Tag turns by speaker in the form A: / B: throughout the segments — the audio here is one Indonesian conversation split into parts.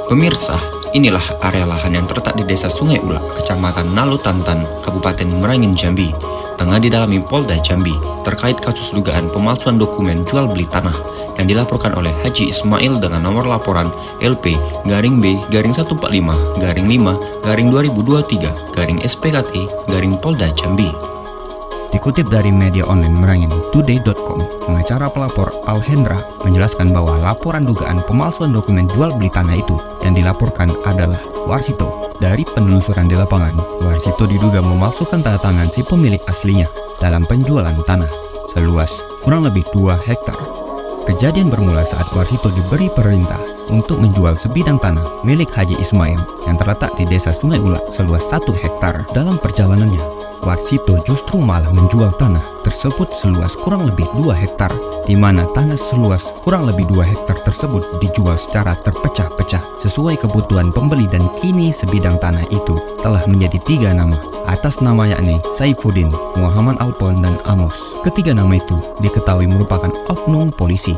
A: Pemirsa, inilah area lahan yang terletak di Desa Sungai Ulak, Kecamatan Nalutantan, Kabupaten Merangin, Jambi, tengah didalami Polda Jambi terkait kasus dugaan pemalsuan dokumen jual beli tanah yang dilaporkan oleh Haji Ismail dengan nomor laporan LP-B-145-5-2023-SPKT-Polda Jambi. Dikutip dari media online Merangin Today.com, pengacara pelapor Alhendra menjelaskan bahwa laporan dugaan pemalsuan dokumen jual beli tanah itu yang dilaporkan adalah Warsito. Dari penelusuran di lapangan, Warsito diduga memalsukan tanda tangan si pemilik aslinya dalam penjualan tanah seluas kurang lebih 2 hektar. Kejadian bermula saat Warsito diberi perintah untuk menjual sebidang tanah milik Haji Ismail yang terletak di Desa Sungai Ulak seluas 1 hektar. Dalam perjalanannya, Warsito justru malah menjual tanah tersebut seluas kurang lebih 2 hektar, di mana tanah seluas kurang lebih 2 hektar tersebut dijual secara terpecah-pecah sesuai kebutuhan pembeli, dan kini sebidang tanah itu telah menjadi 3 nama atas nama, yakni Saifuddin, Muhammad Alpon, dan Amos. Ketiga nama itu diketahui merupakan oknum polisi.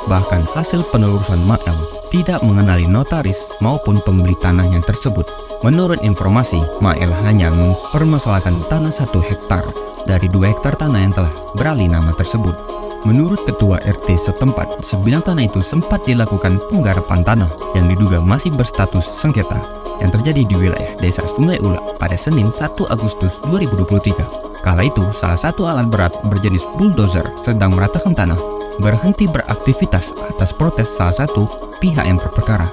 A: Bahkan hasil penelusuran Mael tidak mengenali notaris maupun pembeli tanah yang tersebut. Menurut informasi, Mael hanya mempermasalahkan tanah 1 hektar dari 2 hektar tanah yang telah beralih nama tersebut. Menurut ketua RT setempat, sebidang tanah itu sempat dilakukan penggarapan tanah yang diduga masih berstatus sengketa yang terjadi di wilayah Desa Sungai Ulak pada Senin 1 Agustus 2023. Kala itu, salah satu alat berat berjenis bulldozer sedang meratakan tanah berhenti beraktivitas atas protes salah satu pihak yang berperkara.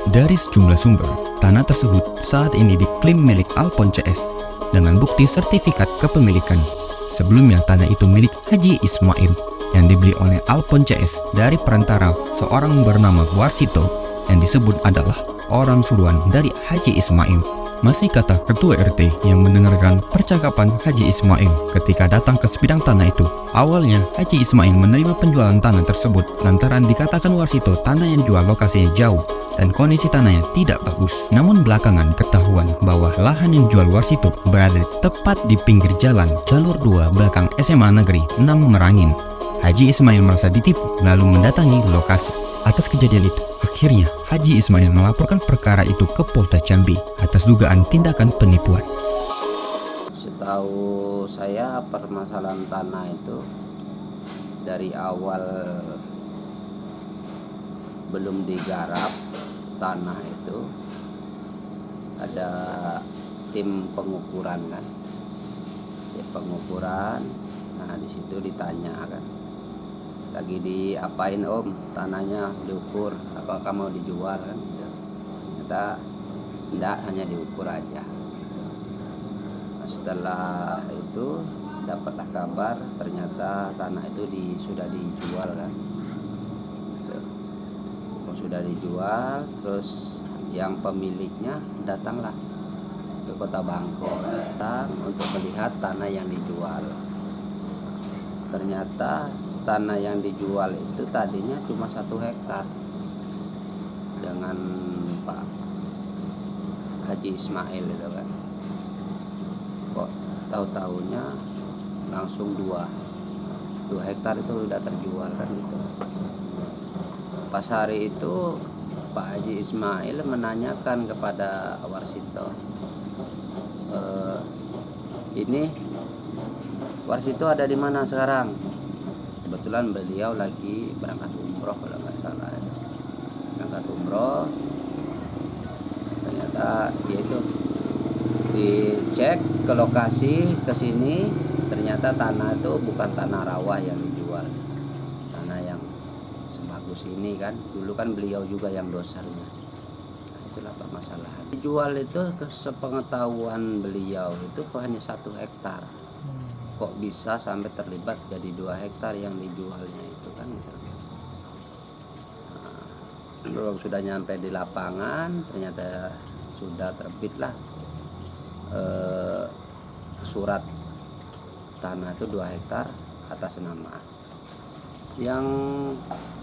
A: Dari sejumlah sumber, tanah tersebut saat ini diklaim milik Alpon CS dengan bukti sertifikat kepemilikan. Sebelumnya tanah itu milik Haji Ismail yang dibeli oleh Alpon CS dari perantara seorang bernama Warsito yang disebut adalah orang suruhan dari Haji Ismail. Masih kata ketua RT yang mendengarkan percakapan Haji Ismail ketika datang ke sebidang tanah itu. Awalnya Haji Ismail menerima penjualan tanah tersebut lantaran dikatakan Warsito tanah yang jual lokasinya jauh dan kondisi tanahnya tidak bagus. Namun belakangan ketahuan bahwa lahan yang dijual Warsito berada tepat di pinggir jalan jalur 2 belakang SMA Negeri 6 Merangin. Haji Ismail merasa ditipu lalu mendatangi lokasi. Atas kejadian itu, akhirnya Haji Ismail melaporkan perkara itu ke Polda Jambi atas dugaan tindakan penipuan.
B: Setahu saya, permasalahan tanah itu dari awal belum digarap tanah itu ada tim pengukuran kan, tim pengukuran. Nah di situ ditanya kan, lagi diapain om, tanahnya diukur, apakah mau dijual kan gitu. Ternyata enggak, hanya diukur aja gitu. Nah, setelah itu dapatlah kabar ternyata tanah itu sudah dijual kan gitu. Sudah dijual, terus yang pemiliknya datanglah ke Kota Bangko untuk melihat tanah yang dijual. Ternyata tanah yang dijual itu tadinya cuma 1 hektar dengan Pak Haji Ismail itu kan. Kok tahu-tahunya langsung 2 hektar itu udah terjual kan gitu. Pas hari itu Pak Haji Ismail menanyakan kepada Warsito, ini Warsito ada di mana sekarang? Kebetulan beliau lagi berangkat umroh kalau nggak salah, berangkat umroh. Ternyata dia itu dicek ke lokasi ke sini, ternyata tanah itu bukan tanah rawa yang dijual, tanah yang sebagus ini kan. Dulu kan beliau juga yang dosarnya. Nah, itulah permasalahan. Dijual itu sepengetahuan beliau itu hanya 1 hektar. Kok bisa sampai terlibat jadi 2 hektar yang dijualnya itu kan gitu. Nah, sudah nyampe di lapangan, ternyata sudah terbitlah surat tanah itu 2 hektar atas nama. Yang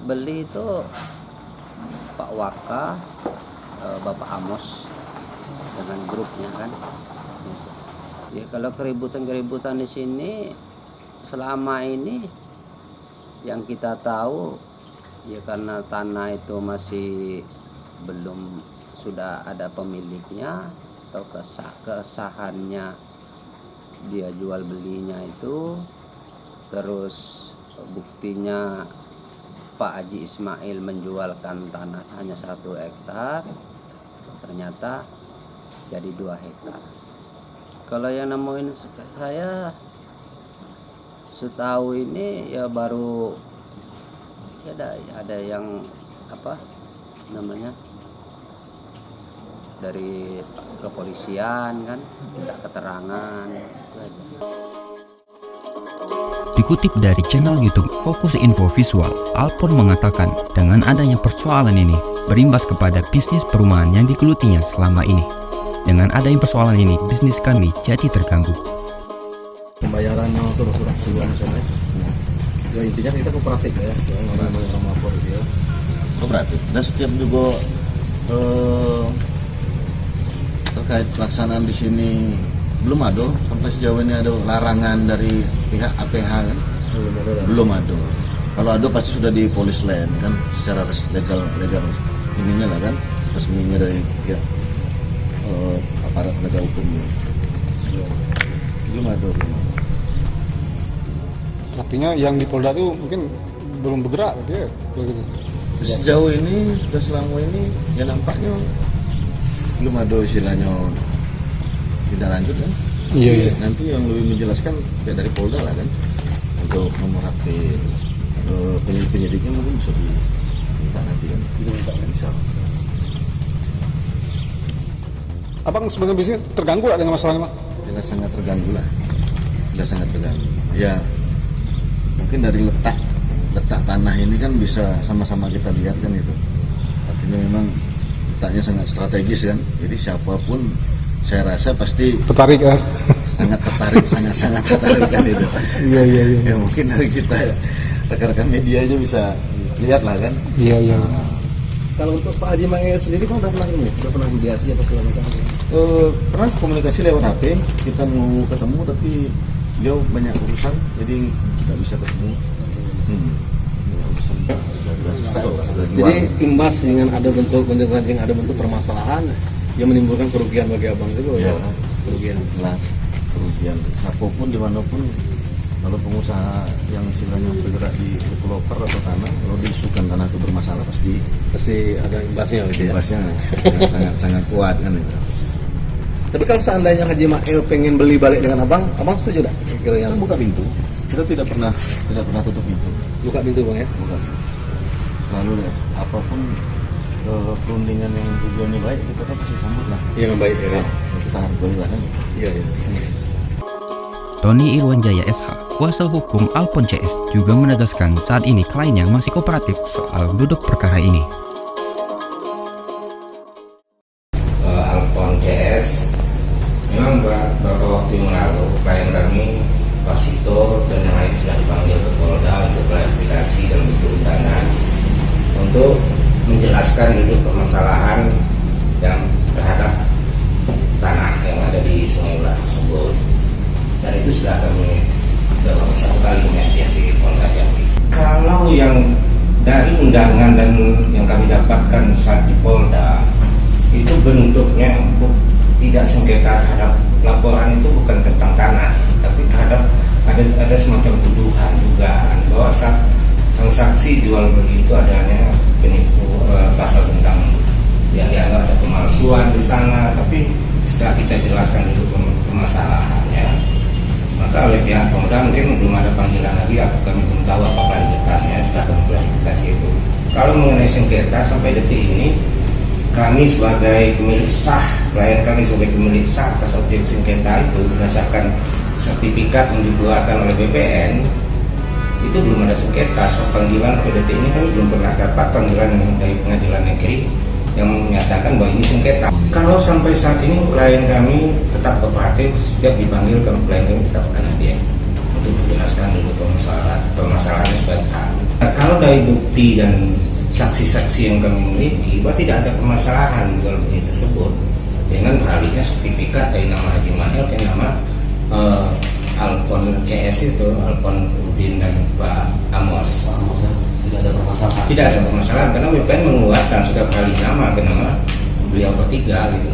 B: beli itu Pak Waka, Bapak Amos dengan grupnya kan. Ya kalau keributan di sini selama ini Yang kita tahu ya karena tanah itu masih belum sudah ada pemiliknya atau kesahannya dia jual belinya itu, terus buktinya Pak Haji Ismail menjualkan tanah hanya 1 hektar, ternyata jadi 2 hektar. Kalau yang nemuin saya setahu ini ya baru ya ada yang apa namanya dari kepolisian kan, minta keterangan itu aja.
A: Dikutip dari channel YouTube Fokus Info Visual, Alpon mengatakan dengan adanya persoalan ini berimbas kepada bisnis perumahan yang digelutinya selama ini. Dengan adanya persoalan ini, bisnis kami jadi terganggu.
C: Pembayarannya surat-surat misalnya. Ya intinya kita kooperatif ya, orang melapor dia.
D: Kooperatif. Dan setiap juga terkait pelaksanaan di sini belum ada sampai sejauh ini ada larangan dari pihak APH kan? Belum ada. Kalau ada pasti sudah di polis lain kan secara legal ininya lah kan, resminya dari pihak aparat penegak hukumnya. Belum ada.
C: Artinya yang di Polda itu mungkin belum bergerak gitu ya? Begitu.
D: Sejauh ini sudah selama ini ya nampaknya belum ada istilahnya tidak lanjut kan?
C: Iya.
D: Nanti yang lebih menjelaskan kayak dari Polda lah kan, untuk nomor HP penyidiknya mungkin bisa diminta nanti kan? Bisa.
C: Abang sebenarnya bisnis terganggu lah dengan masalahnya, Pak?
D: Jelas sangat terganggu lah. Jelas sangat terganggu. Ya mungkin dari letak tanah ini kan bisa sama-sama kita lihat kan itu. Artinya memang letaknya sangat strategis kan. Jadi siapapun saya rasa pasti
C: Tertarik ya?
D: sangat tertarik, sangat tertarik kan itu.
C: Iya.
D: Ya mungkin dari kita rekan-rekan media aja bisa lihat lah kan.
C: Iya.
E: Kalau untuk Pak Haji Ismail sendiri kan udah pernah mediasi atau segala macam?
D: Pernah komunikasi lewat HP, kita mau ketemu tapi beliau banyak urusan jadi nggak bisa ketemu.
E: Jadi imbas dengan ada bentuk permasalahan yang menimbulkan kerugian bagi abang itu
D: Ya,
E: kerugian.
D: jelas kerugian. Siapapun dimanapun, kalau pengusaha yang istilahnya bergerak di developer atau tanah, kalau diisukan tanah itu bermasalah pasti
E: ada imbasnya gitu ya.
D: imbasnya sangat kuat kan itu.
E: Tapi kalau seandainya Haji Ismail pengen beli balik dengan abang setuju tak? Kira-kira
D: Kita buka pintu, kita tidak pernah tutup pintu.
E: buka pintu bang ya.
D: Bukan. Selalu apapun perundingan yang tujuannya baik kita kan pasti sambut lah.
E: Yang baik ya.
D: Kita hargai lah kan.
E: Iya.
A: Tony Irwanjaya SH, kuasa hukum Alpon CS, juga menegaskan saat ini kliennya masih kooperatif soal duduk perkara ini.
F: Alpon CS memang beberapa waktu yang lalu klien kami Pak Sito dan yang lain sudah dipanggil ke Polda untuk klarifikasi dan bentuk undangan untuk menjelaskan duduk permasalahan yang terhadap tanah yang ada di Sungai Ular tersebut, dan itu sudah kami dorong 1 kali ya di Polda Jambi. Kalau yang dari undangan dan yang kami dapatkan saat di Polda itu bentuknya tidak sengketa terhadap laporan, itu bukan tentang tanah, tapi terhadap ada semacam tuduhan dugaan bahwa saat transaksi jual beli itu adanya penipu, pasal tentang yang dianggap ada pemalsuan di sana. Tapi setelah kita jelaskan dulu permasalahannya, maka oleh pihak Polda mungkin belum ada panggilan lagi, atau kami belum tahu apa lanjutannya setelah kami klarifikasi itu. Kalau mengenai sengketa sampai detik ini, kami sebagai pemilik sah, klien kami sebagai pemilik sah atas objek sengketa itu berdasarkan sertifikat yang dikeluarkan oleh BPN, itu belum ada sengketa. So panggilan sampai detik ini kami belum pernah dapat panggilan dari pengadilan negeri yang menyatakan bahwa ini sengketa. Kalau sampai saat ini klien kami tetap kooperatif, setiap dipanggil klien kami tetap akan hadir untuk menjelaskan dulu permasalahannya sebagai hal. Kalau dari bukti dan saksi-saksi yang kami miliki, bahwa tidak ada permasalahan jual beli tersebut dengan beralihnya sertifikat dari nama Haji Ismail ke nama Alpon CS itu, Alpon Udin dan Pak Amos.
C: Tidak ada permasalahan.
F: Tidak ada permasalahan karena BPN menguatkan sudah kali nama ke nama beliau bertiga gitu.